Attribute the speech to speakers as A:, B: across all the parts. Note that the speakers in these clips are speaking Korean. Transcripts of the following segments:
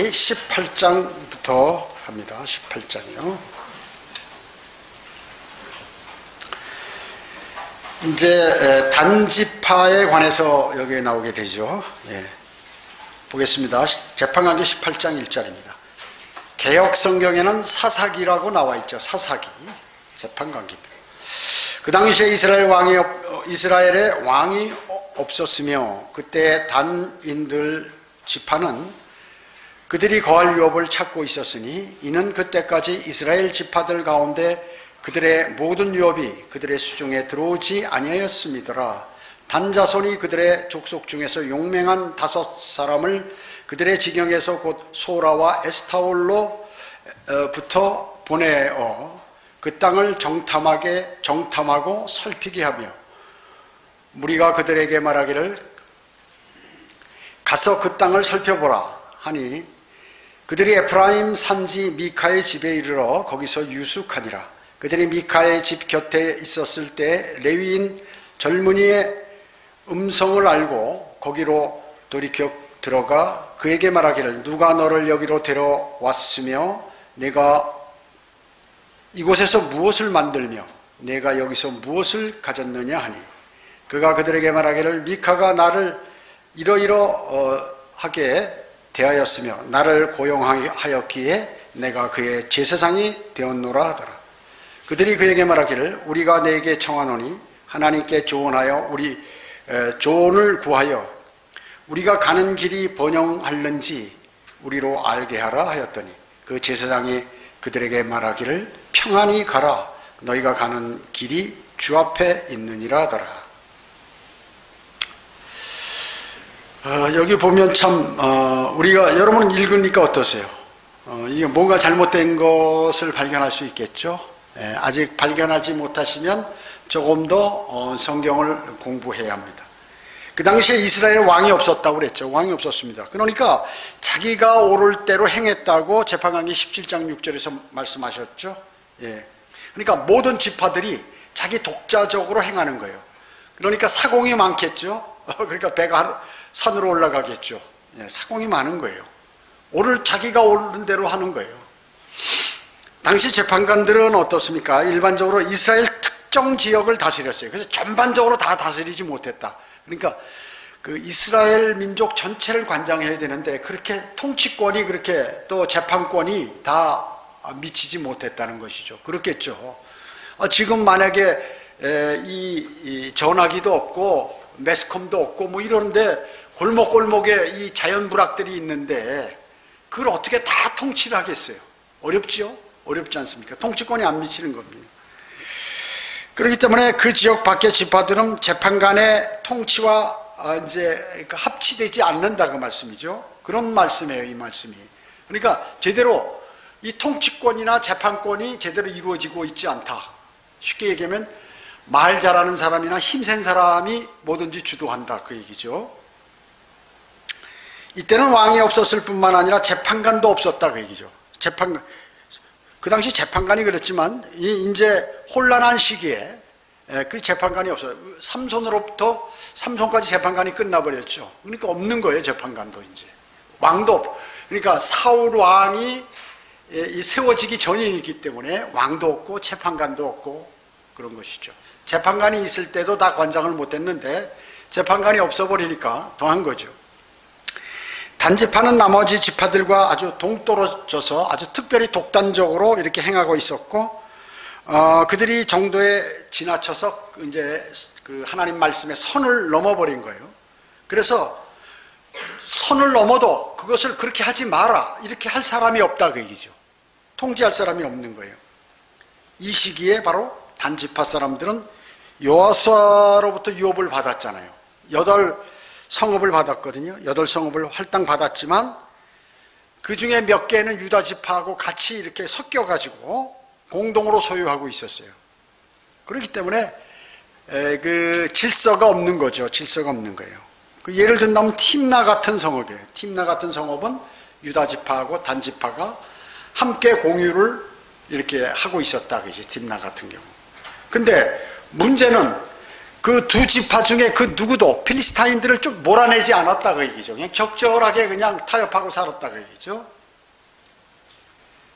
A: 18장부터 합니다. 18장이요. 이제 단지파에 관해서 여기에 나오게 되죠. 보겠습니다. 재판관계 18장 1절입니다. 개역 성경에는 사사기라고 나와 있죠. 사사기, 재판관계입니다. 그 당시에 이스라엘에 왕이 없었으며 그때 단인들 지파는 그들이 거할 유업을 찾고 있었으니 이는 그때까지 이스라엘 지파들 가운데 그들의 모든 유업이 그들의 수중에 들어오지 아니하였음이더라. 단자손이 그들의 족속 중에서 용맹한 5사람을 그들의 지경에서 곧 소라와 에스타올로부터 보내어 그 땅을 정탐하고 살피게 하며 무리가 그들에게 말하기를 가서 그 땅을 살펴보라 하니 그들이 에프라임 산지 미카의 집에 이르러 거기서 유숙하니라. 그들이 미카의 집 곁에 있었을 때 레위인 젊은이의 음성을 알고 거기로 돌이켜 들어가 그에게 말하기를 누가 너를 여기로 데려왔으며 내가 이곳에서 무엇을 만들며 내가 여기서 무엇을 가졌느냐 하니 그가 그들에게 말하기를 미카가 나를 이러이러하게 대하였으며 나를 고용하였기에 내가 그의 제사장이 되었노라 하더라. 그들이 그에게 말하기를 우리가 내게 청하노니 하나님께 조언하여 우리 조언을 구하여 우리가 가는 길이 번영할는지 우리로 알게 하라 하였더니 그 제사장이 그들에게 말하기를 평안히 가라 너희가 가는 길이 주 앞에 있느니라 하더라. 여기 보면 참 우리가 여러분 읽으니까 어떠세요? 이게 뭔가 잘못된 것을 발견할 수 있겠죠. 아직 발견하지 못하시면 조금 더 성경을 공부해야 합니다. 그 당시에 이스라엘에 왕이 없었다고 그랬죠. 왕이 없었습니다. 그러니까 자기가 옳을 대로 행했다고 재판관계 17장 6절에서 말씀하셨죠. 그러니까 모든 지파들이 자기 독자적으로 행하는 거예요. 그러니까 사공이 많겠죠. 그러니까 배가 산으로 올라가겠죠. 사공이 많은 거예요. 자기가 옳은 대로 하는 거예요. 당시 재판관들은 어떻습니까? 일반적으로 이스라엘 특정 지역을 다스렸어요. 그래서 전반적으로 다 다스리지 못했다. 그러니까 그 이스라엘 민족 전체를 관장해야 되는데 그렇게 통치권이 그렇게 또 재판권이 다 미치지 못했다는 것이죠. 그렇겠죠. 지금 만약에 이 전화기도 없고 매스컴도 없고 뭐 이러는데 골목골목에 이 자연불악들이 있는데 그걸 어떻게 다 통치를 하겠어요? 어렵지요? 어렵지 않습니까? 통치권이 안 미치는 겁니다. 그렇기 때문에 그 지역 밖의 지파들은 재판관의 통치와 이제 합치되지 않는다 그 말씀이죠. 그런 말씀이에요, 이 말씀이. 그러니까 제대로 이 통치권이나 재판권이 제대로 이루어지고 있지 않다. 쉽게 얘기하면 말 잘하는 사람이나 힘센 사람이 뭐든지 주도한다 그 얘기죠. 이때는 왕이 없었을 뿐만 아니라 재판관도 없었다 그 얘기죠. 그 당시 재판관이 그랬지만 이제 혼란한 시기에 그 재판관이 없어요. 삼손까지 재판관이 끝나버렸죠. 그러니까 없는 거예요. 재판관도 이제 왕도 없고. 그러니까 사울 왕이 세워지기 전이기 때문에 왕도 없고 재판관도 없고 그런 것이죠. 재판관이 있을 때도 다 관장을 못했는데 재판관이 없어버리니까 더한 거죠. 단지파는 나머지 지파들과 아주 동떨어져서 아주 특별히 독단적으로 이렇게 행하고 있었고, 그들이 정도에 지나쳐서 이제 그 하나님 말씀의 선을 넘어버린 거예요. 그래서 선을 넘어도 그것을 그렇게 하지 마라 이렇게 할 사람이 없다 그 얘기죠. 통제할 사람이 없는 거예요. 이 시기에 바로 단지파 사람들은 여호수아로부터 유업을 받았잖아요. 8성읍을 받았거든요. 8성읍을 할당 받았지만 그 중에 몇 개는 유다 지파하고 같이 이렇게 섞여가지고 공동으로 소유하고 있었어요. 그렇기 때문에 그 질서가 없는 거죠. 질서가 없는 거예요. 그 예를 든다면 팀나 같은 성읍이에요. 팀나 같은 성읍은 유다 지파하고 단 지파가 함께 공유를 이렇게 하고 있었다 그지. 팀나 같은 경우. 근데 문제는 그 두 지파 중에 그 누구도 필리스타인들을 좀 몰아내지 않았다 그 얘기죠. 그냥 적절하게 그냥 타협하고 살았다 그 얘기죠.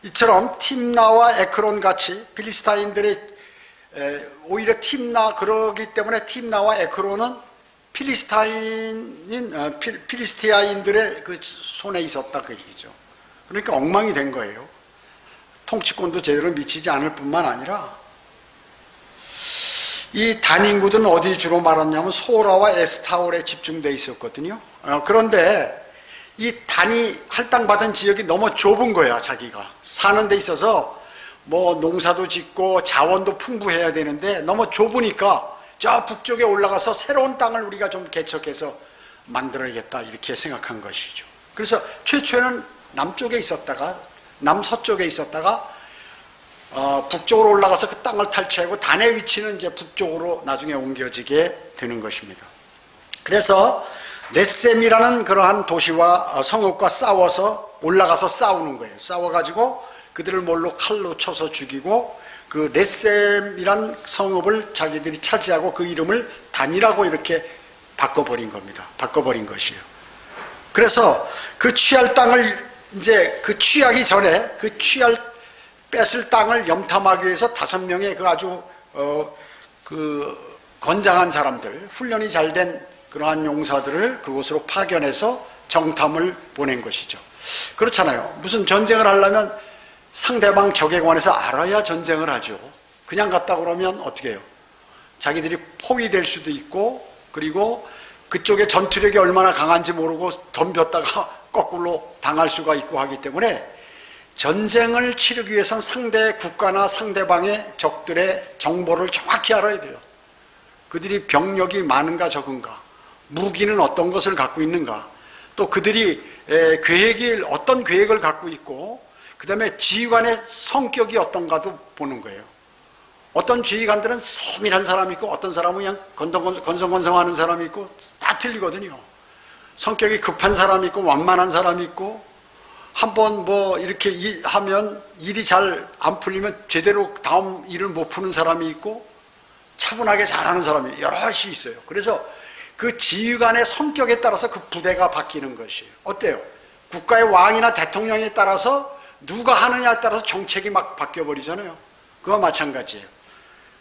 A: 이처럼 팀나와 에크론 같이 필리스타인들의 오히려 팀나 그러기 때문에 팀나와 에크론은 필리스티아인들의 그 손에 있었다 그 얘기죠. 그러니까 엉망이 된 거예요. 통치권도 제대로 미치지 않을 뿐만 아니라 이 단 인구들은 어디 주로 말았냐면 소라와 에스타올에 집중되어 있었거든요. 그런데 이 단이 할당받은 지역이 너무 좁은 거야. 자기가 사는 데 있어서 뭐 농사도 짓고 자원도 풍부해야 되는데 너무 좁으니까 저 북쪽에 올라가서 새로운 땅을 우리가 좀 개척해서 만들어야겠다 이렇게 생각한 것이죠. 그래서 최초에는 남쪽에 있었다가 남서쪽에 있었다가 북쪽으로 올라가서 그 땅을 탈취하고 단의 위치는 이제 북쪽으로 나중에 옮겨지게 되는 것입니다. 그래서 넷셈이라는 그러한 도시와 성읍과 싸워서 올라가서 싸우는 거예요. 싸워가지고 그들을 뭘로 칼로 쳐서 죽이고 그 넷셈이란 성읍을 자기들이 차지하고 그 이름을 단이라고 이렇게 바꿔버린 겁니다. 바꿔버린 것이에요. 그래서 그 취할 땅을 이제 그 취하기 전에 그 뺏을 땅을 염탐하기 위해서 5명의 그 아주 그 건장한 사람들, 훈련이 잘 된 그러한 용사들을 그곳으로 파견해서 정탐을 보낸 것이죠. 그렇잖아요. 무슨 전쟁을 하려면 상대방 적에 관해서 알아야 전쟁을 하죠. 그냥 갔다 그러면 어떻게 해요? 자기들이 포위될 수도 있고 그리고 그쪽의 전투력이 얼마나 강한지 모르고 덤볐다가 거꾸로 당할 수가 있고 하기 때문에 전쟁을 치르기 위해서는 상대 국가나 상대방의 적들의 정보를 정확히 알아야 돼요. 그들이 병력이 많은가 적은가, 무기는 어떤 것을 갖고 있는가, 또 그들이 어떤 계획을 갖고 있고 그 다음에 지휘관의 성격이 어떤가도 보는 거예요. 어떤 지휘관들은 세밀한 사람이 있고 어떤 사람은 그냥 건성건성하는 사람이 있고 다 틀리거든요. 성격이 급한 사람이 있고 완만한 사람이 있고 한번 뭐 이렇게 하면 일이 잘 안 풀리면 제대로 다음 일을 못 푸는 사람이 있고 차분하게 잘하는 사람이 여럿이 있어요. 그래서 그 지휘관의 성격에 따라서 그 부대가 바뀌는 것이에요. 어때요? 국가의 왕이나 대통령에 따라서 누가 하느냐에 따라서 정책이 막 바뀌어버리잖아요. 그와 마찬가지예요.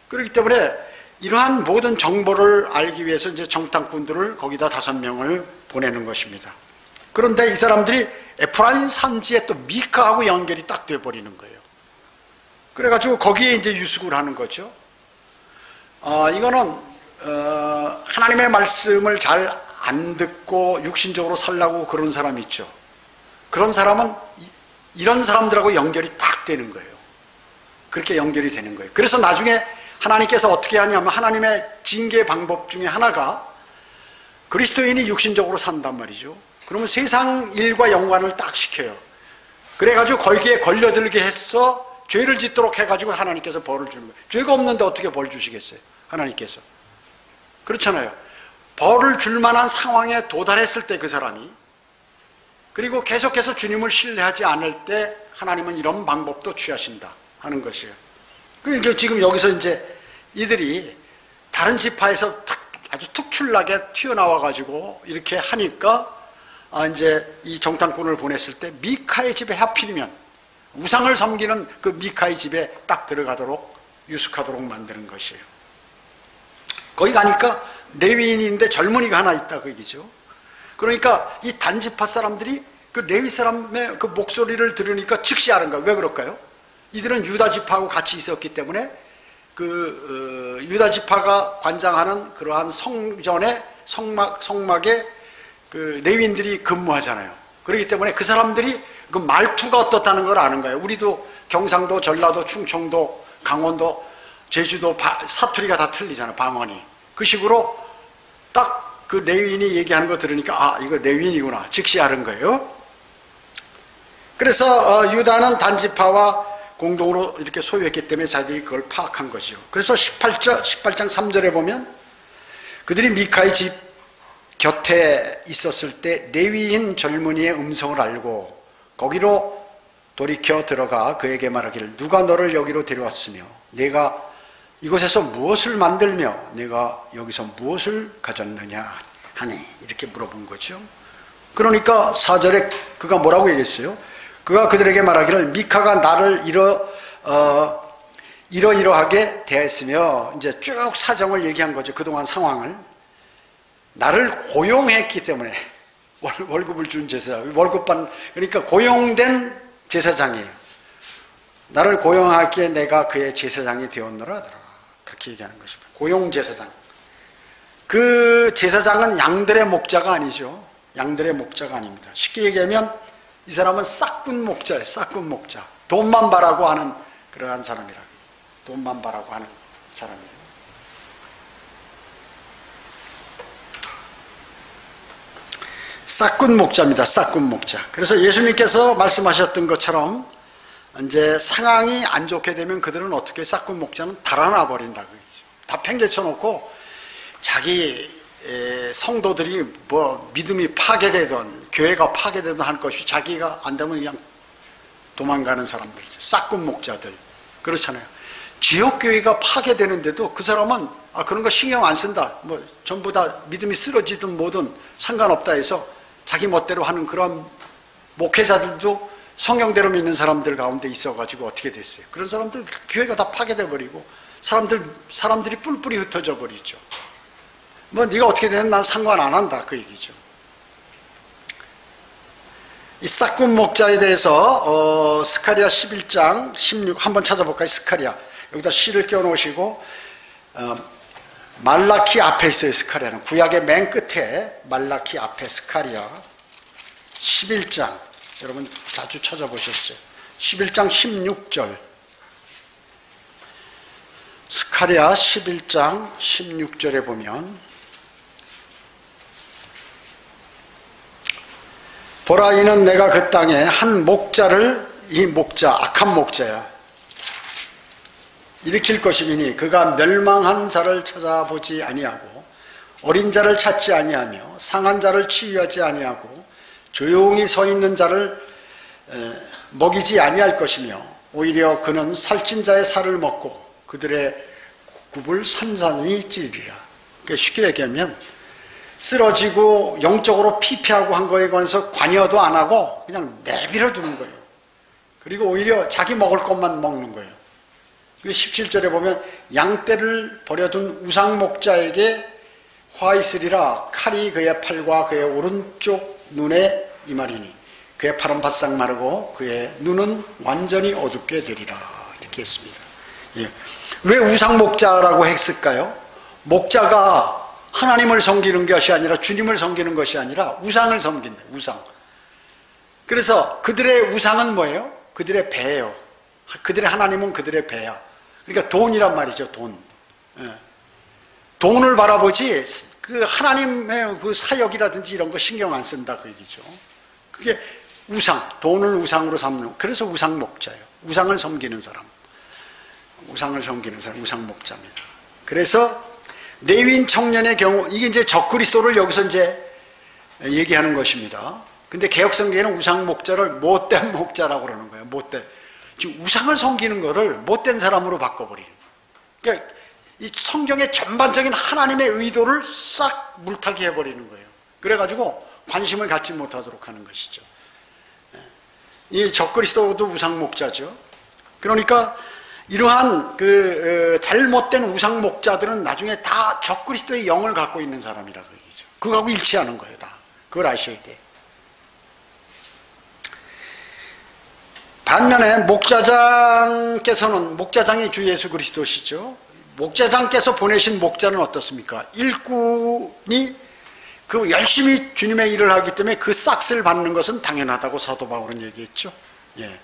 A: 그렇기 때문에 이러한 모든 정보를 알기 위해서 이제 정탐꾼들을 거기다 5명을 보내는 것입니다. 그런데 이 사람들이 에프라임 산지에 또 미카하고 연결이 딱 돼버리는 거예요. 그래가지고 거기에 이제 유숙을 하는 거죠. 이거는 하나님의 말씀을 잘 안 듣고 육신적으로 살라고 그런 사람이 있죠. 그런 사람은 이런 사람들하고 연결이 딱 되는 거예요. 그렇게 연결이 되는 거예요. 그래서 나중에 하나님께서 어떻게 하냐면 하나님의 징계 방법 중에 하나가 그리스도인이 육신적으로 산단 말이죠. 그러면 세상 일과 연관을 딱 시켜요. 그래가지고 거기에 걸려들게 해서 죄를 짓도록 해가지고 하나님께서 벌을 주는 거예요. 죄가 없는데 어떻게 벌 주시겠어요? 하나님께서. 그렇잖아요. 벌을 줄 만한 상황에 도달했을 때 그 사람이, 그리고 계속해서 주님을 신뢰하지 않을 때 하나님은 이런 방법도 취하신다 하는 것이에요. 그러니까 지금 여기서 이제 이들이 다른 지파에서 아주 특출나게 튀어나와가지고 이렇게 하니까 이제 이 정탐꾼을 보냈을 때 미카의 집에 하필이면 우상을 섬기는 그 미카의 집에 딱 들어가도록 유숙하도록 만드는 것이에요. 거기 가니까 레위인인데 젊은이가 하나 있다 그 얘기죠. 그러니까 이 단지파 사람들이 그 레위 사람의 그 목소리를 들으니까 즉시 아는 거예요. 왜 그럴까요? 이들은 유다 지파하고 같이 있었기 때문에 그 유다 지파가 관장하는 그러한 성전의 성막에 그 레위인들이 근무하잖아요. 그렇기 때문에 그 사람들이 그 말투가 어떻다는 걸 아는 거예요. 우리도 경상도, 전라도, 충청도, 강원도, 제주도 사투리가 다 틀리잖아요. 방언이. 그 식으로 딱 그 레위인이 얘기하는 거 들으니까 이거 레위인이구나 즉시 알은 거예요. 그래서 유다는 단지파와 공동으로 이렇게 소유했기 때문에 자기들이 그걸 파악한 것이요. 그래서 18장 3절에 보면 그들이 미카의 집 곁에 있었을 때 레위인 젊은이의 음성을 알고 거기로 돌이켜 들어가 그에게 말하기를 누가 너를 여기로 데려왔으며 내가 이곳에서 무엇을 만들며 내가 여기서 무엇을 가졌느냐 하니 이렇게 물어본 거죠. 그러니까 4절에 그가 뭐라고 얘기했어요? 그가 그들에게 말하기를 미카가 나를 이러이러하게 대했으며 이제 쭉 사정을 얘기한 거죠. 그동안 상황을. 나를 고용했기 때문에 월급을 준 제사장, 월급반, 그러니까 고용된 제사장이에요. 나를 고용하기에 내가 그의 제사장이 되었노라 하더라. 그렇게 얘기하는 것입니다. 고용 제사장. 그 제사장은 양들의 목자가 아니죠. 양들의 목자가 아닙니다. 쉽게 얘기하면 이 사람은 싹군 목자예요. 싹군 목자. 돈만 바라고 하는 그러한 사람이라. 돈만 바라고 하는 사람이에요. 싹군 목자입니다. 싹군 목자. 그래서 예수님께서 말씀하셨던 것처럼 이제 상황이 안 좋게 되면 그들은 어떻게 싹군 목자는 달아나 버린다 그러죠. 다 팽개쳐 놓고 자기 성도들이 뭐 믿음이 파괴되든 교회가 파괴되든 할 것이 자기가 안 되면 그냥 도망가는 사람들이죠. 싹군 목자들. 그렇잖아요. 지역교회가 파괴되는데도 그 사람은 그런 거 신경 안 쓴다. 뭐 전부 다 믿음이 쓰러지든 뭐든 상관없다 해서 자기 멋대로 하는 그런 목회자들도 성경대로 믿는 사람들 가운데 있어가지고 어떻게 됐어요? 그런 사람들 교회가 다 파괴돼 버리고 사람들이 뿔뿔이 흩어져 버리죠. 뭐 네가 어떻게 되든 난 상관 안 한다 그 얘기죠. 이 싹군 목자에 대해서 스가랴 11장 16 한번 찾아볼까요? 스가랴 여기다 시를 껴놓으시고 말라키 앞에 있어요. 스가랴는 구약의 맨 끝에 말라키 앞에 스가랴 11장 여러분 자주 찾아보셨죠? 11장 16절 스가랴 11장 16절에 보면 보라 이는 내가 그 땅에 한 목자를 이 목자 악한 목자야 일으킬 것이니 그가 멸망한 자를 찾아보지 아니하고 어린 자를 찾지 아니하며 상한 자를 치유하지 아니하고 조용히 서 있는 자를 먹이지 아니할 것이며 오히려 그는 살찐 자의 살을 먹고 그들의 굽을 산산히 찌르리라. 그러니까 쉽게 얘기하면 쓰러지고 영적으로 피폐하고 한 거에 관해서 관여도 안 하고 그냥 내버려 두는 거예요. 그리고 오히려 자기 먹을 것만 먹는 거예요. 그리고 17절에 보면 양떼를 버려둔 우상목자에게 화 있으리라. 칼이 그의 팔과 그의 오른쪽 눈에 임하리니 그의 팔은 바싹 마르고 그의 눈은 완전히 어둡게 되리라. 이렇게 했습니다. 예. 왜 우상목자라고 했을까요? 목자가 하나님을 섬기는 것이 아니라 주님을 섬기는 것이 아니라 우상을 섬긴다. 우상. 그래서 그들의 우상은 뭐예요? 그들의 배예요. 그들의 하나님은 그들의 배야. 그러니까 돈이란 말이죠. 돈. 예. 돈을 바라보지 그 하나님의 그 사역이라든지 이런 거 신경 안 쓴다 그 얘기죠. 그게 우상, 돈을 우상으로 삼는. 그래서 우상 목자예요. 우상을 섬기는 사람. 우상을 섬기는 사람, 우상 목자입니다. 그래서 레위인 청년의 경우 이게 이제 적그리스도를 여기서 이제 얘기하는 것입니다. 근데 개혁성경에는 우상 목자를 못된 목자라고 그러는 거예요. 못된. 지금 우상을 섬기는 거를 못된 사람으로 바꿔버리는 거예요. 그러니까 이 성경의 전반적인 하나님의 의도를 싹 물타기 해버리는 거예요. 그래가지고 관심을 갖지 못하도록 하는 것이죠. 이 적그리스도도 우상 목자죠. 그러니까 이러한 잘못된 우상 목자들은 나중에 다 적그리스도의 영을 갖고 있는 사람이라고 얘기죠. 그거하고 일치하는 거예요, 다. 그걸 아셔야 돼. 반면에 목자장께서는 목자장이 주 예수 그리스도시죠. 목자장께서 보내신 목자는 어떻습니까? 일꾼이 그 열심히 주님의 일을 하기 때문에 그 싹스를 받는 것은 당연하다고 사도 바울은 얘기했죠. 예.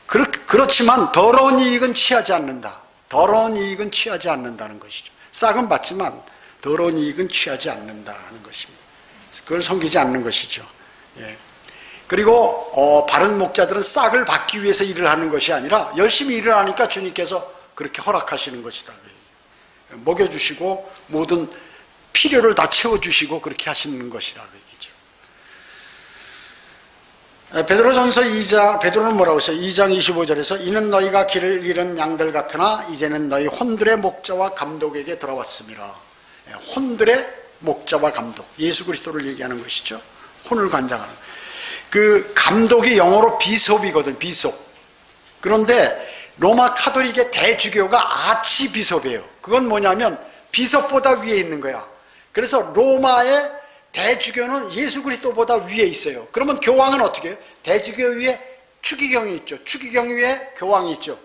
A: 그렇지만 더러운 이익은 취하지 않는다. 더러운 이익은 취하지 않는다는 것이죠. 싹은 받지만 더러운 이익은 취하지 않는다는 것입니다. 그걸 섬기지 않는 것이죠. 예. 그리고 바른 목자들은 싹을 받기 위해서 일을 하는 것이 아니라 열심히 일을 하니까 주님께서 그렇게 허락하시는 것이다. 먹여주시고 모든 필요를 다 채워주시고 그렇게 하시는 것이라고 얘기죠. 베드로전서 2장, 베드로는 뭐라고 했어요? 2장 25절에서 이는 너희가 길을 잃은 양들 같으나 이제는 너희 혼들의 목자와 감독에게 돌아왔음이라. 혼들의 목자와 감독, 예수 그리스도를 얘기하는 것이죠. 혼을 관장하는. 그 감독이 영어로 비숍이거든, 비숍. 그런데 로마 카톨릭의 대주교가 아치비숍이에요. 그건 뭐냐면 비숍보다 위에 있는 거야. 그래서 로마의 대주교는 예수 그리스도보다 위에 있어요. 그러면 교황은 어떻게 해요? 대주교 위에 추기경이 있죠. 추기경 위에 교황이 있죠.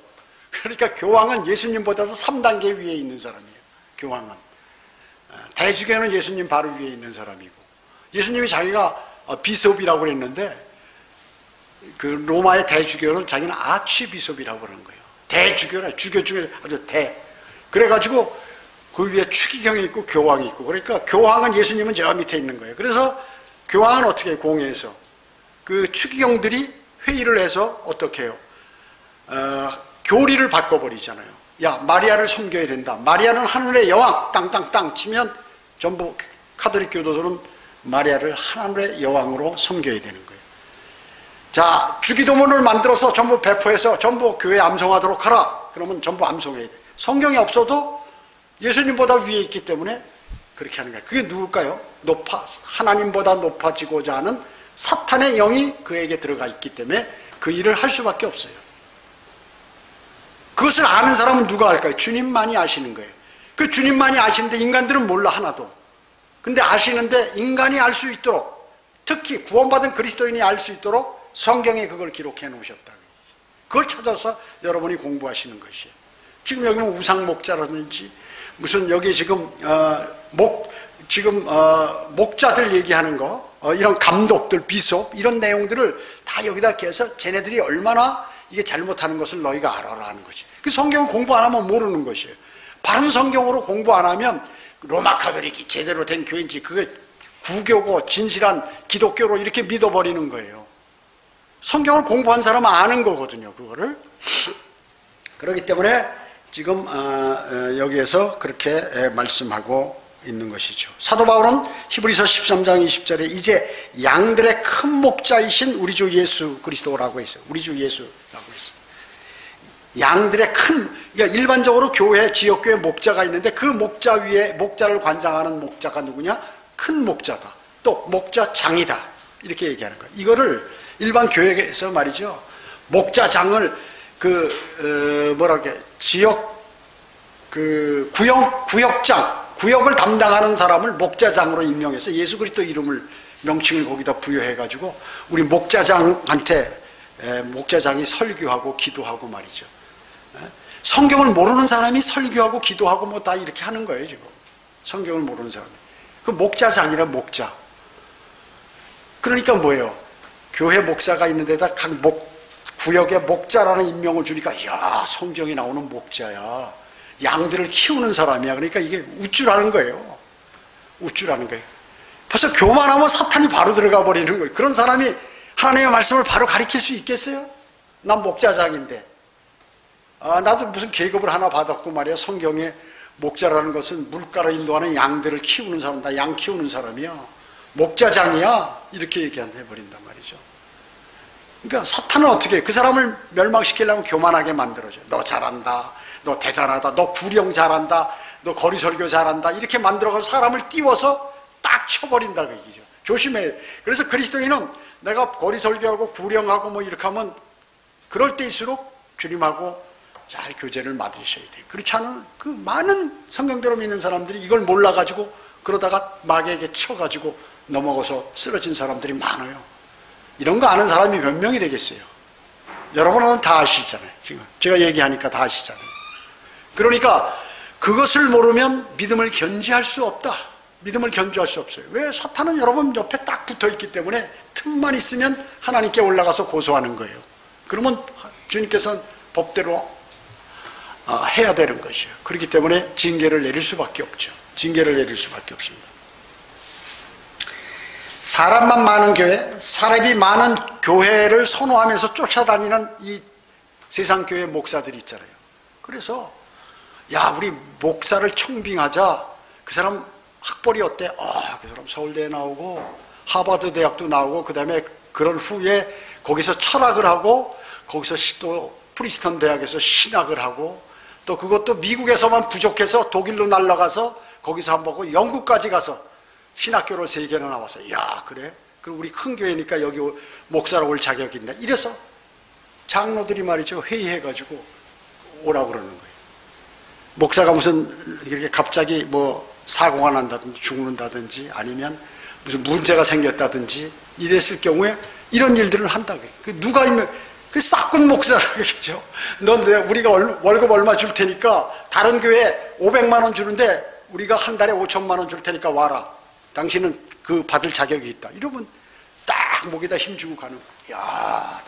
A: 그러니까 교황은 예수님보다도 3단계 위에 있는 사람이에요. 교황은. 대주교는 예수님 바로 위에 있는 사람이고, 예수님이 자기가 비숍이라고 그랬는데 그 로마의 대주교는 자기는 아치비숍이라고 그러는 거예요. 대주교라, 주교 중에 아주 대. 그래가지고 그 위에 추기경이 있고 교황이 있고, 그러니까 교황은 예수님은 저 밑에 있는 거예요. 그래서 교황은 어떻게 해요? 공회에서 그 추기경들이 회의를 해서 어떻게 해요? 교리를 바꿔버리잖아요. 야, 마리아를 섬겨야 된다. 마리아는 하늘의 여왕, 땅땅땅 치면 전부 카톨릭 교도들은 마리아를 하늘의 여왕으로 섬겨야 되는 거예요. 자, 주기도문을 만들어서 전부 배포해서 전부 교회 암송하도록 하라. 그러면 전부 암송해야 돼. 성경이 없어도 예수님보다 위에 있기 때문에 그렇게 하는 거예요. 그게 누굴까요? 하나님보다 높아지고자 하는 사탄의 영이 그에게 들어가 있기 때문에 그 일을 할 수밖에 없어요. 그것을 아는 사람은 누가 알까요? 주님만이 아시는 거예요. 그 주님만이 아시는데 인간들은 몰라, 하나도. 근데 아시는데 인간이 알 수 있도록, 특히 구원받은 그리스도인이 알 수 있도록 성경에 그걸 기록해 놓으셨다. 그걸 찾아서 여러분이 공부하시는 것이에요. 지금 여기 뭐 우상목자라든지 무슨 여기 지금 목자들 얘기하는 거, 이런 감독들, 비숍 이런 내용들을 다 여기다 깨서 쟤네들이 얼마나 이게 잘못하는 것을 너희가 알아라 하는 것이. 그 성경을 공부 안 하면 모르는 것이에요. 바른 성경으로 공부 안 하면 로마 카톨릭이 제대로 된 교회인지 그게 구교고 진실한 기독교로 이렇게 믿어버리는 거예요. 성경을 공부한 사람은 아는 거거든요, 그거를. 그렇기 때문에 지금 여기에서 그렇게 말씀하고 있는 것이죠. 사도 바울은 히브리서 13장 20절에 이제 양들의 큰 목자이신 우리 주 예수 그리스도라고 했어요. 우리 주 예수라고 했어요. 양들의 그러니까 일반적으로 교회, 지역교회 목자가 있는데 그 목자 위에 목자를 관장하는 목자가 누구냐? 큰 목자다. 또 목자장이다. 이렇게 얘기하는 거예요. 이거를 일반 교회에서 말이죠. 목자장을 지역 구역을 담당하는 사람을 목자장으로 임명해서 예수 그리스도 이름을 명칭을 거기다 부여해가지고 우리 목자장한테 목자장이 설교하고 기도하고 말이죠. 성경을 모르는 사람이 설교하고 기도하고 뭐 다 이렇게 하는 거예요, 지금. 성경을 모르는 사람이. 그 목자장이란 목자. 그러니까 뭐예요? 교회 목사가 있는 데다 각 구역에 목자라는 임명을 주니까, 이야, 성경에 나오는 목자야. 양들을 키우는 사람이야. 그러니까 이게 우쭐하는 거예요. 우쭐하는 거예요. 벌써 교만하면 사탄이 바로 들어가 버리는 거예요. 그런 사람이 하나님의 말씀을 바로 가르칠 수 있겠어요? 난 목자장인데. 나도 무슨 계급을 하나 받았고 말이야. 성경에 목자라는 것은 물가를 인도하는 양들을 키우는 사람이다. 양 키우는 사람이야. 목자장이야. 이렇게 얘기해버린단 말이죠. 그러니까 사탄은 어떻게 해? 그 사람을 멸망시키려면 교만하게 만들어줘요. 너 잘한다. 너 대단하다. 너 구령 잘한다. 너 거리설교 잘한다. 이렇게 만들어서 사람을 띄워서 딱 쳐버린다. 그 얘기죠. 조심해. 그래서 그리스도인은 내가 거리설교하고 구령하고 뭐 이렇게 하면 그럴 때일수록 주님하고 잘 교제를 맡으셔야 돼요. 그렇지 않은 그 많은 성경대로 믿는 사람들이 이걸 몰라가지고 그러다가 마귀에게 쳐가지고 넘어가서 쓰러진 사람들이 많아요. 이런 거 아는 사람이 몇 명이 되겠어요? 여러분은 다 아시잖아요. 지금 제가 얘기하니까 다 아시잖아요. 그러니까 그것을 모르면 믿음을 견지할 수 없다. 믿음을 견지할 수 없어요. 왜? 사탄은 여러분 옆에 딱 붙어있기 때문에 틈만 있으면 하나님께 올라가서 고소하는 거예요. 그러면 주님께서는 법대로 해야 되는 것이에요. 그렇기 때문에 징계를 내릴 수밖에 없죠. 징계를 내릴 수밖에 없습니다. 사람만 많은 교회, 사람이 많은 교회를 선호하면서 쫓아다니는 이 세상 교회 목사들이 있잖아요. 그래서 야, 우리 목사를 청빙하자. 그 사람 학벌이 어때? 그 사람 서울대에 나오고 하버드 대학도 나오고 그 다음에 그런 후에 거기서 철학을 하고 거기서 또 프리스턴 대학에서 신학을 하고 또 그것도 미국에서만 부족해서 독일로 날아가서 거기서 한번 하고 영국까지 가서 신학교를 3개나 나와서 야 그래? 그럼 우리 큰 교회니까 여기 목사로 올 자격이 있네. 이래서 장로들이 말이죠 회의해가지고 오라고 그러는 거예요. 목사가 무슨 이렇게 갑자기 뭐 사고가 난다든지 죽는다든지 아니면 무슨 문제가 생겼다든지 이랬을 경우에 이런 일들을 한다고 해요. 누가 있는 그 싹군 목사라고 얘기죠. 넌 우리가 월급 얼마 줄 테니까 다른 교회에 500만 원 주는데 우리가 한 달에 5천만 원 줄 테니까 와라. 당신은 그 받을 자격이 있다. 이러면 딱 목에다 힘주고 가는 거야. 야,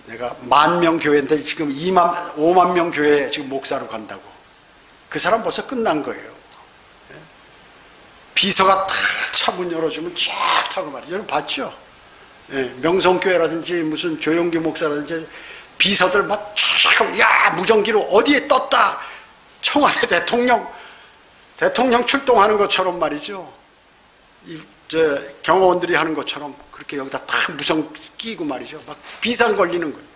A: 내가 10,000명 교회인데 지금 5만 명 교회에 지금 목사로 간다고. 그 사람 벌써 끝난 거예요. 비서가 탁 차 문 열어주면 쫙 타고 말이죠. 여러분 봤죠? 명성교회라든지 무슨 조용기 목사라든지 비서들 막 쫙, 야, 무전기로 어디에 떴다. 청와대 대통령 출동하는 것처럼 말이죠. 경호원들이 하는 것처럼 그렇게 여기다 탁 무선 끼고 말이죠. 막 비상 걸리는 거예요.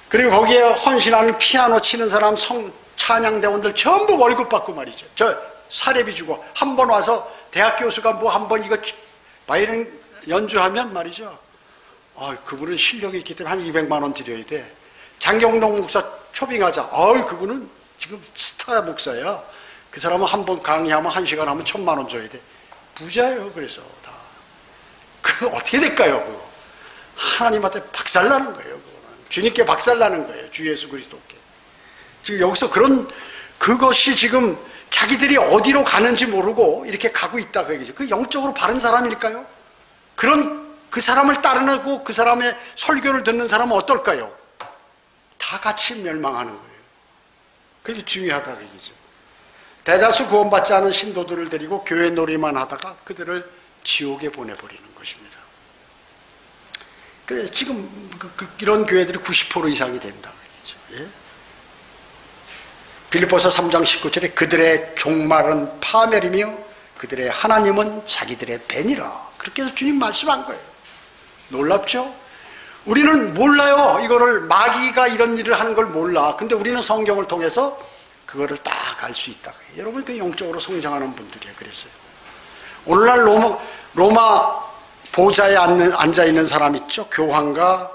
A: 그리고 거기에 헌신하는 피아노 치는 사람, 찬양대원들 전부 월급 받고 말이죠. 사례비 주고 한 번 와서 대학 교수가 뭐 한 번 이거 바이올린 연주하면 말이죠. 그분은 실력이 있기 때문에 한 200만 원 드려야 돼. 장경동 목사 초빙하자. 그분은 지금 스타 목사야. 그 사람은 한 번 강의하면 1시간 하면 1,000만 원 줘야 돼. 부자예요. 그래서 다. 그거 어떻게 될까요? 그거 하나님한테 박살나는 거예요. 그거는. 주님께 박살나는 거예요. 주 예수 그리스도께. 지금 여기서 그것이 지금 자기들이 어디로 가는지 모르고 이렇게 가고 있다 그 얘기죠. 그 영적으로 바른 사람일까요? 그 사람을 따르고 그 사람의 설교를 듣는 사람은 어떨까요? 다 같이 멸망하는 거예요. 그게 중요하다고 얘기죠. 대다수 구원받지 않은 신도들을 데리고 교회 놀이만 하다가 그들을 지옥에 보내버리는 것입니다. 그래서 지금 이런 교회들이 90% 이상이 된다고 얘기죠. 예? 빌립보서 3장 19절에 그들의 종말은 파멸이며 그들의 하나님은 자기들의 벤이라. 그렇게 해서 주님 말씀한 거예요. 놀랍죠? 우리는 몰라요. 이거를 마귀가 이런 일을 하는 걸 몰라. 근데 우리는 성경을 통해서 그거를 딱 알 수 있다. 여러분 그 영적으로 성장하는 분들이에요. 그랬어요. 오늘날 로마 보좌에 앉아 있는 사람 있죠. 교황과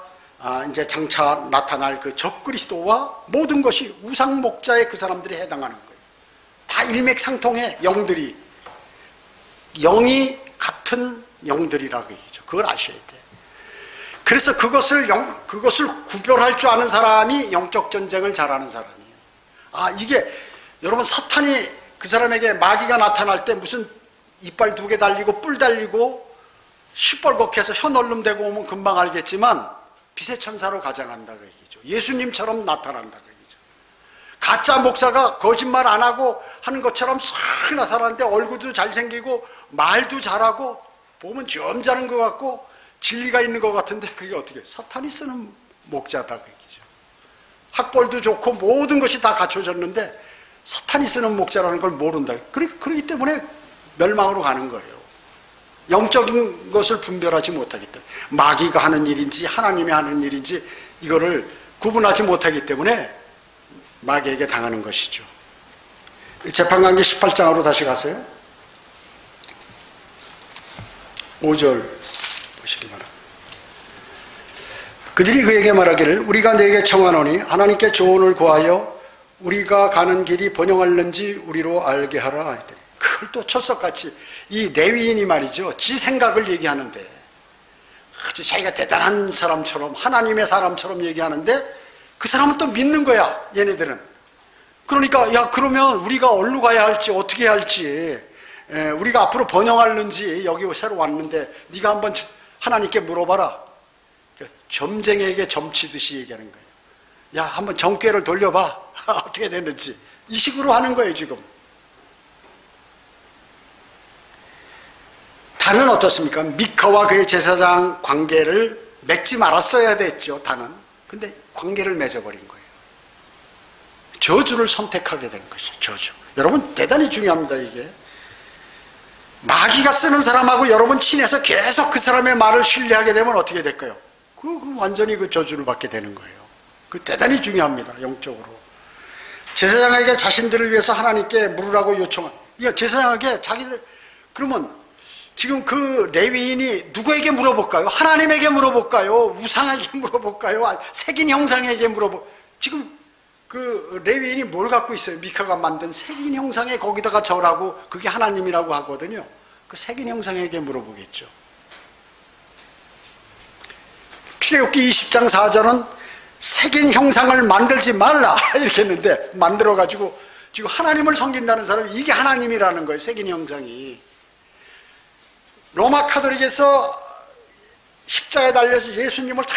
A: 이제 장차 나타날 그 적그리스도와 모든 것이 우상 목자의 그 사람들이 해당하는 거예요. 다 일맥상통해. 영이 같은 영들이라고 얘기죠. 그걸 아셔야 돼. 그래서 그것을 구별할 줄 아는 사람이 영적 전쟁을 잘하는 사람이에요. 이게 여러분 사탄이 그 사람에게 마귀가 나타날 때 무슨 이빨 2개 달리고 뿔 달리고 시뻘겋게 해서 혀 얼름대고 오면 금방 알겠지만 빛의 천사로 가장한다고 얘기죠. 예수님처럼 나타난다고 얘기죠. 가짜 목사가 거짓말 안 하고 하는 것처럼 싹 나타나는데 얼굴도 잘생기고 말도 잘하고 보면 점잖은 것 같고 진리가 있는 것 같은데 그게 어떻게 사탄이 쓰는 목자다고 얘기죠. 학벌도 좋고 모든 것이 다 갖춰졌는데 사탄이 쓰는 목자라는 걸 모른다. 그렇기 때문에 멸망으로 가는 거예요. 영적인 것을 분별하지 못하기 때문에 마귀가 하는 일인지 하나님이 하는 일인지 이거를 구분하지 못하기 때문에 마귀에게 당하는 것이죠. 재판관계 18장으로 다시 가세요. 5절 보시기 바랍니다. 그들이 그에게 말하기를 우리가 네게 청하노니 하나님께 조언을 구하여 우리가 가는 길이 번영할는지 우리로 알게 하라. 그걸 또 철석같이 이 레위인이 말이죠. 지 생각을 얘기하는데 아주 자기가 대단한 사람처럼 하나님의 사람처럼 얘기하는데 그 사람은 또 믿는 거야. 얘네들은. 그러니까 야 그러면 우리가 어디로 가야 할지 어떻게 해야 할지 우리가 앞으로 번영할는지 여기 새로 왔는데 네가 한번 하나님께 물어봐라. 점쟁이에게 점치듯이 얘기하는 거예요. 야 한번 정궤를 돌려봐. 어떻게 되는지. 이 식으로 하는 거예요 지금. 단은 어떻습니까? 미카와 그의 제사장 관계를 맺지 말았어야 됐죠. 단은. 근데 관계를 맺어버린 거예요. 저주를 선택하게 된 것이죠. 저주. 여러분 대단히 중요합니다. 이게 마귀가 쓰는 사람하고 여러분 친해서 계속 그 사람의 말을 신뢰하게 되면 어떻게 될까요? 완전히 그 저주를 받게 되는 거예요. 그 대단히 중요합니다. 영적으로. 제사장에게 자신들을 위해서 하나님께 물으라고 요청한. 그러니까 제사장에게 자기들, 그러면 지금 그 레위인이 누구에게 물어볼까요? 하나님에게 물어볼까요? 우상에게 물어볼까요? 새긴 형상에게 지금 그 레위인이 뭘 갖고 있어요? 미카가 만든 새긴 형상에 거기다가 절하고 그게 하나님이라고 하거든요. 그 새긴 형상에게 물어보겠죠. 출애굽기 20장 4절은 새긴 형상을 만들지 말라 이렇게 했는데 만들어가지고 지금 하나님을 섬긴다는 사람이 이게 하나님이라는 거예요. 새긴 형상이. 로마 카톨릭에서 십자가에 달려서 예수님을 탁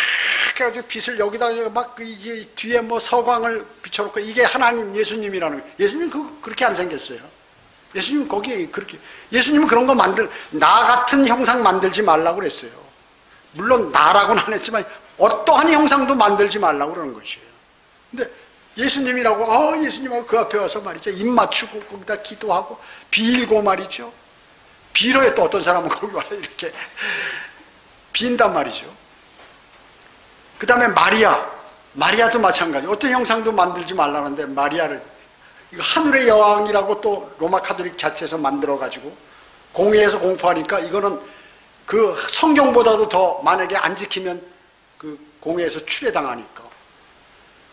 A: 해가지고 빛을 여기다가 막 이게 뒤에 뭐 서광을 비춰놓고 이게 하나님 예수님이라는 거예요. 예수님 그렇게 안 생겼어요. 예수님 거기 그렇게, 예수님은 그런 거 나 같은 형상 만들지 말라고 그랬어요. 물론 나라고는 안 했지만 어떠한 형상도 만들지 말라고 그러는 것이에요. 근데 예수님이라고 예수님하고 그 앞에 와서 말이죠. 입 맞추고 거기다 기도하고 빌고 말이죠. 빌어요. 또 어떤 사람은 거기 와서 이렇게 빈단 말이죠. 그 다음에 마리아도 마찬가지. 어떤 형상도 만들지 말라는데 마리아를 이거 하늘의 여왕이라고 또 로마 카톨릭 자체에서 만들어가지고 공회에서 공포하니까 이거는 그 성경보다도 더 만약에 안 지키면 그 공회에서 추례당하니까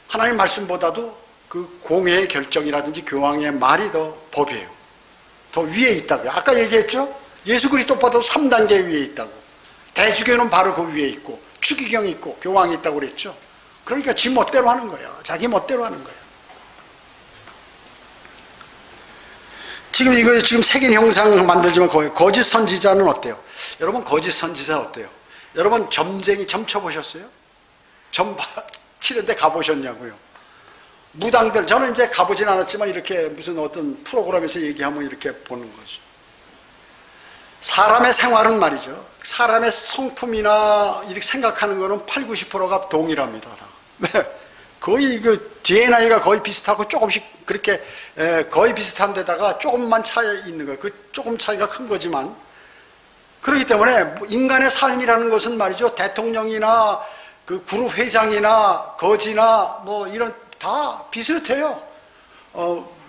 A: 하나님 말씀보다도 그 공회의 결정이라든지 교황의 말이 더 법이에요. 더 위에 있다고요. 아까 얘기했죠? 예수 그리스도보다 3단계 위에 있다고. 대주교는 바로 그 위에 있고 추기경이 있고 교황이 있다고 그랬죠. 그러니까 지 멋대로 하는 거예요. 자기 멋대로 하는 거예요. 지금 새긴 형상 만들지만 거짓 선지자는 어때요? 여러분 거짓 선지자 어때요? 여러분 점 쳐보셨어요? 점 치는데 가보셨냐고요? 무당들, 저는 이제 가보진 않았지만 이렇게 무슨 어떤 프로그램에서 얘기하면 이렇게 보는 거죠. 사람의 생활은 말이죠. 사람의 성품이나 이렇게 생각하는 거는 8, 90%가 동일합니다. 왜? 거의 그 DNA가 거의 비슷하고 조금씩 그렇게 거의 비슷한 데다가 조금만 차이 있는 거예요. 그 조금 차이가 큰 거지만 그렇기 때문에 인간의 삶이라는 것은 말이죠. 대통령이나 그 그룹 회장이나 거지나 뭐 이런 다 비슷해요.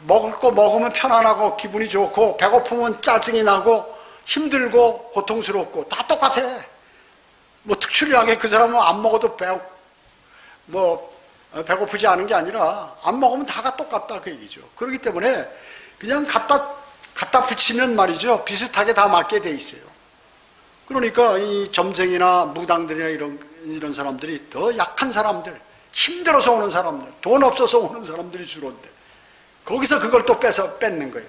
A: 먹을 거 먹으면 편안하고 기분이 좋고 배고프면 짜증이 나고 힘들고 고통스럽고 다 똑같아. 뭐 특출나게 그 사람은 안 먹어도 배고프지 않은 게 아니라 안 먹으면 다가 똑같다 그 얘기죠. 그렇기 때문에 그냥 갖다 붙이면 말이죠. 비슷하게 다 맞게 돼 있어요. 그러니까 이 점쟁이나 무당들이나 이런 사람들이 더 약한 사람들, 힘들어서 오는 사람들, 돈 없어서 오는 사람들이 주로인데 거기서 그걸 또 뺏는 거예요.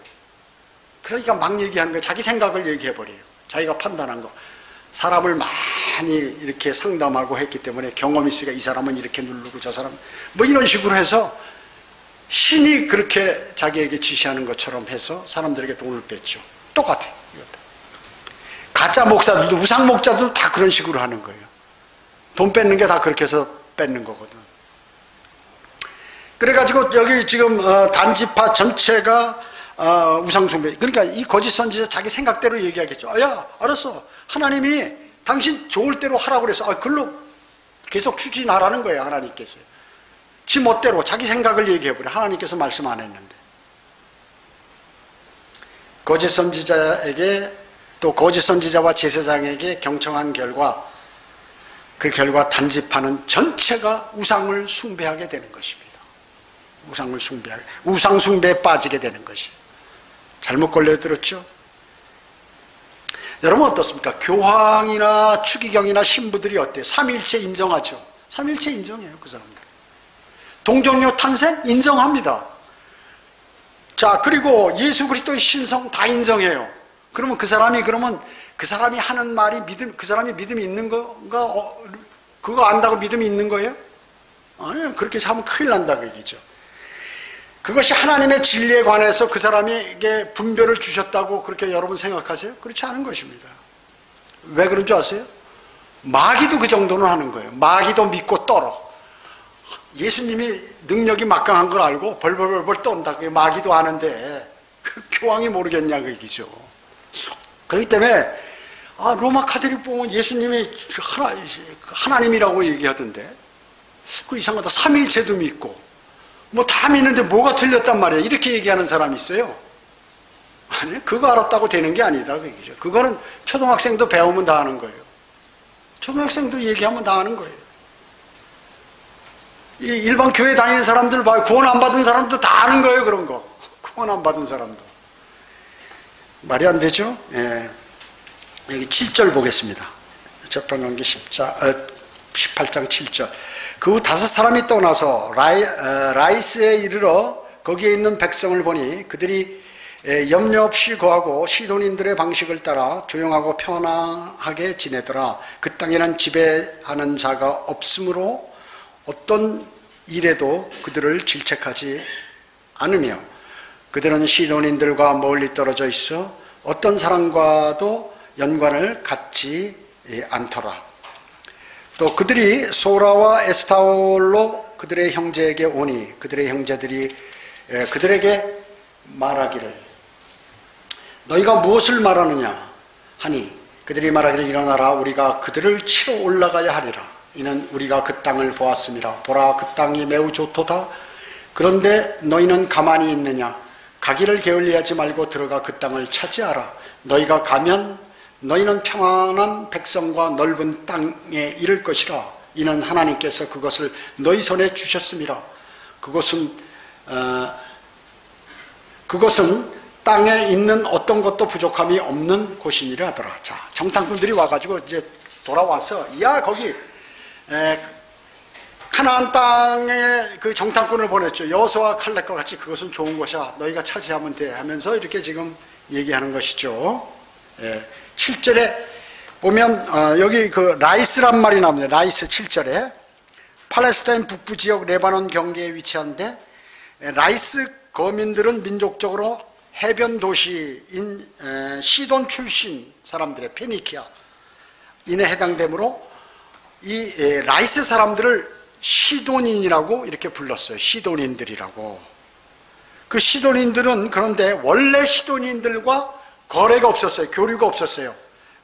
A: 그러니까 막 얘기하는 거예요. 자기 생각을 얘기해버려요. 자기가 판단한 거. 사람을 많이 이렇게 상담하고 했기 때문에 경험이 있으니까 이 사람은 이렇게 누르고 저 사람 뭐 이런 식으로 해서 신이 그렇게 자기에게 지시하는 것처럼 해서 사람들에게 돈을 뺐죠. 똑같아요. 이것도. 가짜 목사들도 우상 목자들도 다 그런 식으로 하는 거예요. 돈 뺏는 게 다 그렇게 해서 뺏는 거거든. 그래가지고 여기 지금 단지파 전체가 우상숭배. 그러니까 이 거짓 선지자 자기 생각대로 얘기하겠죠. 야, 알았어. 하나님이 당신 좋을 대로 하라고 그래서 그걸로 계속 추진하라는 거예요. 하나님께서. 지 멋대로 자기 생각을 얘기해버려. 하나님께서 말씀 안 했는데. 거짓 선지자에게 또 거짓 선지자와 제사장에게 경청한 결과 그 결과 단지파는 전체가 우상을 숭배하게 되는 것입니다. 우상 숭배에 빠지게 되는 것이. 잘못 걸려들었죠? 여러분 어떻습니까? 교황이나 추기경이나 신부들이 어때요? 삼위일체 인정하죠? 삼위일체 인정해요, 그 사람들. 동정녀 탄생? 인정합니다. 자, 그리고 예수 그리스도의 신성 다 인정해요. 그러면 그 사람이 하는 말이 그 사람이 믿음이 있는 건가? 그거 안다고 믿음이 있는 거예요? 아니요, 그렇게 하면 큰일 난다, 그 얘기죠. 그것이 하나님의 진리에 관해서 그 사람에게 분별을 주셨다고 그렇게 여러분 생각하세요? 그렇지 않은 것입니다. 왜 그런 줄 아세요? 마귀도 그 정도는 하는 거예요. 마귀도 믿고 떨어. 예수님이 능력이 막강한 걸 알고 벌벌벌 떤다. 그게 마귀도 아는데 그 교황이 모르겠냐 그 얘기죠. 그렇기 때문에 로마 카톨릭 보면 예수님이 하나님이라고 얘기하던데 그 이상하다. 삼위일체도 믿고 뭐 다 믿는데 뭐가 틀렸단 말이야. 이렇게 얘기하는 사람이 있어요. 아니, 그거 알았다고 되는 게 아니다. 그 얘기죠. 그거는 초등학생도 배우면 다 하는 거예요. 초등학생도 얘기하면 다 하는 거예요. 이 일반 교회 다니는 사람들 봐요. 구원 안 받은 사람도 다 아는 거예요. 그런 거. 구원 안 받은 사람도. 말이 안 되죠? 예. 여기 7절 보겠습니다. 접근관계 18장 7절. 그 후 5사람이 떠나서 라이스에 이르러 거기에 있는 백성을 보니 그들이 염려 없이 거하고 시돈인들의 방식을 따라 조용하고 편안하게 지내더라. 그 땅에는 지배하는 자가 없으므로 어떤 일에도 그들을 질책하지 않으며 그들은 시돈인들과 멀리 떨어져 있어 어떤 사람과도 연관을 갖지 않더라. 또 그들이 소라와 에스타올로 그들의 형제에게 오니 그들의 형제들이 그들에게 말하기를 너희가 무엇을 말하느냐 하니 그들이 말하기를 일어나라 우리가 그들을 치러 올라가야 하리라. 이는 우리가 그 땅을 보았음이라. 보라 그 땅이 매우 좋도다. 그런데 너희는 가만히 있느냐. 가기를 게을리하지 말고 들어가 그 땅을 차지하라. 너희가 가면 너희는 평안한 백성과 넓은 땅에 이를 것이라. 이는 하나님께서 그것을 너희 손에 주셨음이라. 그것은 땅에 있는 어떤 것도 부족함이 없는 곳이니라 하더라. 자, 정탐꾼들이 와가지고 이제 돌아와서 야 거기 가나안 땅에 그 정탐꾼을 보냈죠. 여호수아와 칼렙과 같이 그것은 좋은 곳이야. 너희가 차지하면 돼 하면서 이렇게 지금 얘기하는 것이죠. 7절에 보면 여기 그 라이스란 말이 나옵니다. 라이스 7절에 팔레스타인 북부 지역 레바논 경계에 위치한데 라이스 거민들은 민족적으로 해변 도시인 시돈 출신 사람들의 페니키아 인에 해당되므로 이 라이스 사람들을 시돈인이라고 이렇게 불렀어요. 시돈인들이라고. 그 시돈인들은 그런데 원래 시돈인들과 거래가 없었어요. 교류가 없었어요.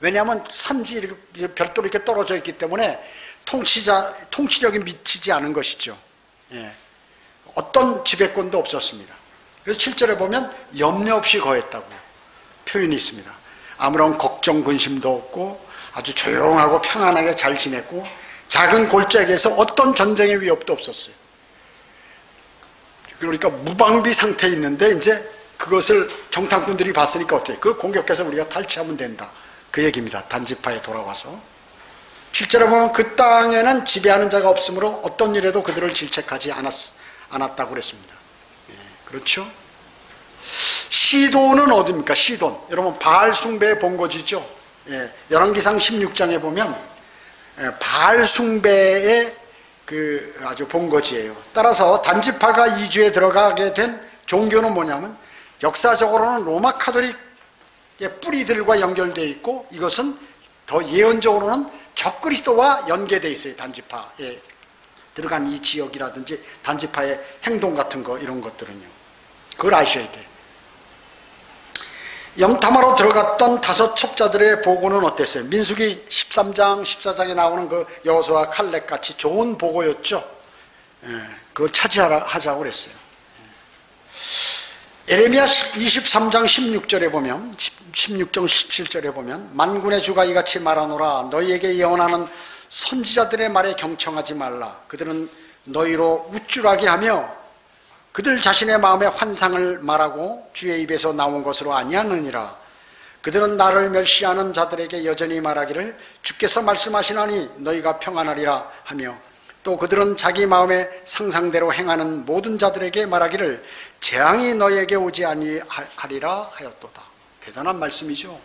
A: 왜냐하면 산지 이렇게 별도로 이렇게 떨어져 있기 때문에 통치력이 미치지 않은 것이죠. 어떤 지배권도 없었습니다. 그래서 7절에 보면 염려 없이 거했다고 표현이 있습니다. 아무런 걱정 근심도 없고 아주 조용하고 평안하게 잘 지냈고 작은 골짜기에서 어떤 전쟁의 위협도 없었어요. 그러니까 무방비 상태에 있는데 이제 그것을 정탐꾼들이 봤으니까 어때요? 그걸 공격해서 우리가 탈취하면 된다. 그 얘기입니다. 단지파에 돌아와서 7절에 보면 그 땅에는 지배하는 자가 없으므로 어떤 일에도 그들을 질책하지 않았다고 그랬습니다. 그렇죠? 시돈은 어디입니까? 시돈. 여러분 바알 숭배의 본거지죠. 열왕기상 16장에 보면 바알 숭배의 그 아주 본거지예요. 따라서 단지파가 이주에 들어가게 된 종교는 뭐냐면 역사적으로는 로마 카톨릭의 뿌리들과 연결되어 있고 이것은 더 예언적으로는 적그리스도와 연계되어 있어요. 단지파에 들어간 이 지역이라든지 단지파의 행동 같은 거 이런 것들은요. 그걸 아셔야 돼요. 염탐하러 들어갔던 5 첩자들의 보고는 어땠어요? 민수기 13장 14장에 나오는 그 여호수아 칼렙 같이 좋은 보고였죠. 그걸 차지하자고 그랬어요. 예레미야 23장 16절에 보면 16장 17절에 보면 만군의 주가 이같이 말하노라 너희에게 예언하는 선지자들의 말에 경청하지 말라. 그들은 너희로 우쭐하게 하며 그들 자신의 마음의 환상을 말하고 주의 입에서 나온 것으로 아니하느니라. 그들은 나를 멸시하는 자들에게 여전히 말하기를 주께서 말씀하시나니 너희가 평안하리라 하며 또 그들은 자기 마음의 상상대로 행하는 모든 자들에게 말하기를 재앙이 너희에게 오지 아니하리라 하였도다. 대단한 말씀이죠.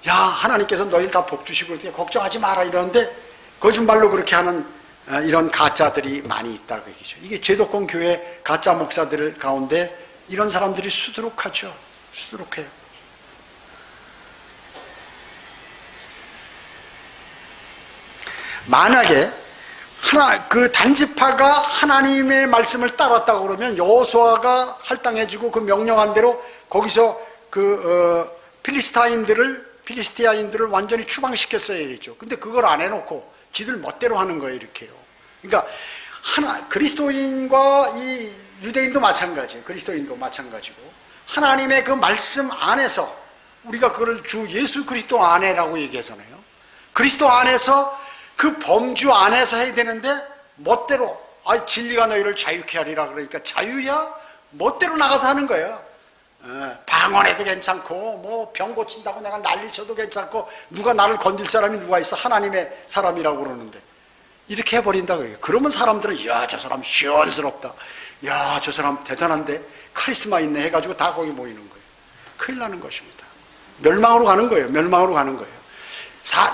A: 야 하나님께서 너희를 다 복주시고 걱정하지 마라 이러는데 거짓말로 그렇게 하는 이런 가짜들이 많이 있다 그 얘기죠. 이게 제도권 교회 가짜 목사들 가운데 이런 사람들이 수두룩하죠. 수두룩해요. 만약에 그 단지파가 하나님의 말씀을 따랐다고 그러면 여호수아가 할당해주고 그 명령한 대로 거기서 필리스티아인들을 완전히 추방시켰어야 되죠. 근데 그걸 안 해놓고 지들 멋대로 하는 거예요, 이렇게요. 그러니까 그리스도인과 이 유대인도 마찬가지예요. 그리스도인도 마찬가지고 하나님의 그 말씀 안에서 우리가 그걸 주 예수 그리스도 안에라고 얘기하잖아요. 그리스도 안에서 그 범주 안에서 해야 되는데 멋대로 진리가 너희를 자유케 하리라 그러니까 자유야 멋대로 나가서 하는 거예요. 방언해도 괜찮고 뭐 병 고친다고 내가 난리쳐도 괜찮고 누가 나를 건들 사람이 누가 있어? 하나님의 사람이라고 그러는데 이렇게 해버린다고요. 그러면 사람들은 이야 저 사람 시원스럽다, 야 저 사람 대단한데 카리스마 있네 해가지고 다 거기 모이는 거예요. 큰일 나는 것입니다. 멸망으로 가는 거예요. 멸망으로 가는 거예요.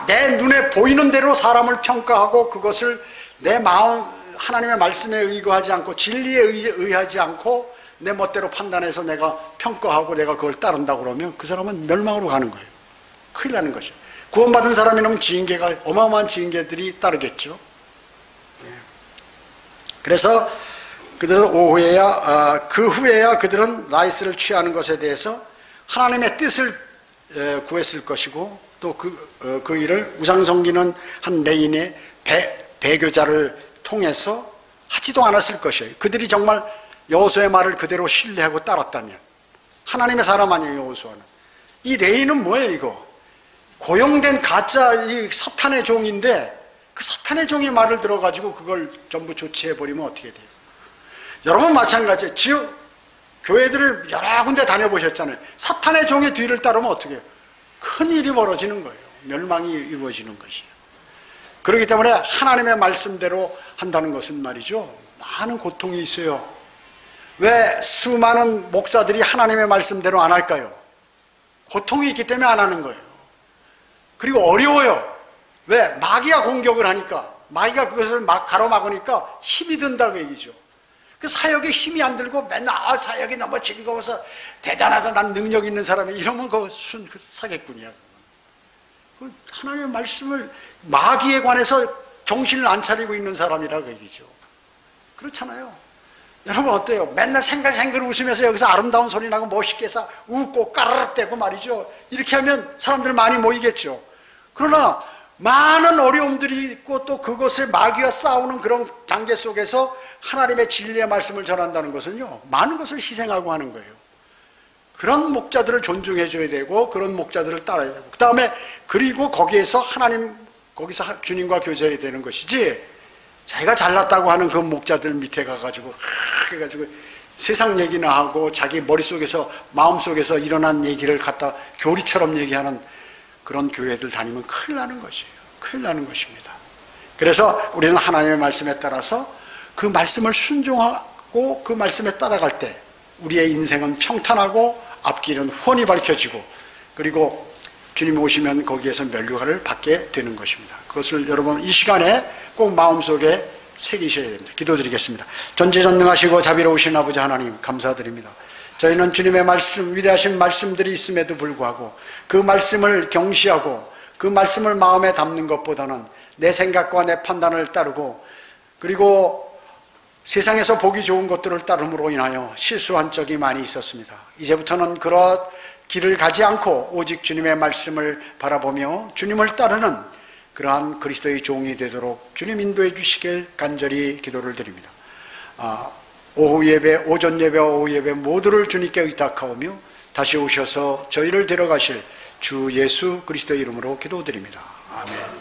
A: 내 눈에 보이는 대로 사람을 평가하고 그것을 내 마음 하나님의 말씀에 의거하지 않고 진리에 의하지 않고 내 멋대로 판단해서 내가 평가하고 내가 그걸 따른다고 그러면 그 사람은 멸망으로 가는 거예요. 큰일 나는 거죠. 구원받은 사람이라면 지인계가 어마어마한 지인계들이 따르겠죠. 그래서 그들은 그 후에야 그들은 라이스를 취하는 것에 대해서 하나님의 뜻을 구했을 것이고 또 그 일을 우상 섬기는 한 레인의 배교자를 통해서 하지도 않았을 것이에요. 그들이 정말 여호수아의 말을 그대로 신뢰하고 따랐다면 하나님의 사람 아니에요. 여호수아는 이 레인은 뭐예요? 이거 고용된 가짜 이 사탄의 종인데 그 사탄의 종의 말을 들어가지고 그걸 전부 조치해버리면 어떻게 돼요? 여러분 마찬가지예요. 지역 교회들을 여러 군데 다녀보셨잖아요. 사탄의 종의 뒤를 따르면 어떻게 해요? 큰일이 벌어지는 거예요. 멸망이 이루어지는 것이에요. 그렇기 때문에 하나님의 말씀대로 한다는 것은 말이죠, 많은 고통이 있어요. 왜 수많은 목사들이 하나님의 말씀대로 안 할까요? 고통이 있기 때문에 안 하는 거예요. 그리고 어려워요. 왜? 마귀가 공격을 하니까, 마귀가 그것을 막 가로막으니까 힘이 든다 그 얘기죠. 그 사역에 힘이 안 들고 맨날 사역이 너무 즐거워서 대단하다, 난 능력 있는 사람이 이러면 그 사기꾼이야. 그 하나님의 말씀을 마귀에 관해서 정신을 안 차리고 있는 사람이라고 얘기죠. 그렇잖아요. 여러분 어때요? 맨날 생글생글 웃으면서 여기서 아름다운 소리 나고 멋있게 해서 웃고 까르륵대고 말이죠. 이렇게 하면 사람들 많이 모이겠죠. 그러나 많은 어려움들이 있고 또 그것을 마귀와 싸우는 그런 단계 속에서 하나님의 진리의 말씀을 전한다는 것은요, 많은 것을 희생하고 하는 거예요. 그런 목자들을 존중해 줘야 되고 그런 목자들을 따라야 되고 그 다음에 그리고 거기서 주님과 교제해야 되는 것이지, 자기가 잘났다고 하는 그 목자들 밑에 가가지고 해가지고 세상 얘기나 하고 자기 머릿속에서 마음속에서 일어난 얘기를 갖다 교리처럼 얘기하는 그런 교회들 다니면 큰일 나는 것이에요. 큰일 나는 것입니다. 그래서 우리는 하나님의 말씀에 따라서 그 말씀을 순종하고 그 말씀에 따라갈 때 우리의 인생은 평탄하고 앞길은 훤히 밝혀지고 그리고 주님 오시면 거기에서 면류관을 받게 되는 것입니다. 그것을 여러분 이 시간에 꼭 마음속에 새기셔야 됩니다. 기도드리겠습니다. 전지전능하시고 자비로우신 아버지 하나님 감사드립니다. 저희는 주님의 말씀, 위대하신 말씀들이 있음에도 불구하고 그 말씀을 경시하고 그 말씀을 마음에 담는 것보다는 내 생각과 내 판단을 따르고 그리고 세상에서 보기 좋은 것들을 따름으로 인하여 실수한 적이 많이 있었습니다. 이제부터는 그런 길을 가지 않고 오직 주님의 말씀을 바라보며 주님을 따르는 그러한 그리스도의 종이 되도록 주님 인도해 주시길 간절히 기도를 드립니다. 오후 예배, 오전 예배와 오후 예배 모두를 주님께 의탁하오며 다시 오셔서 저희를 데려가실 주 예수 그리스도의 이름으로 기도드립니다. 아멘.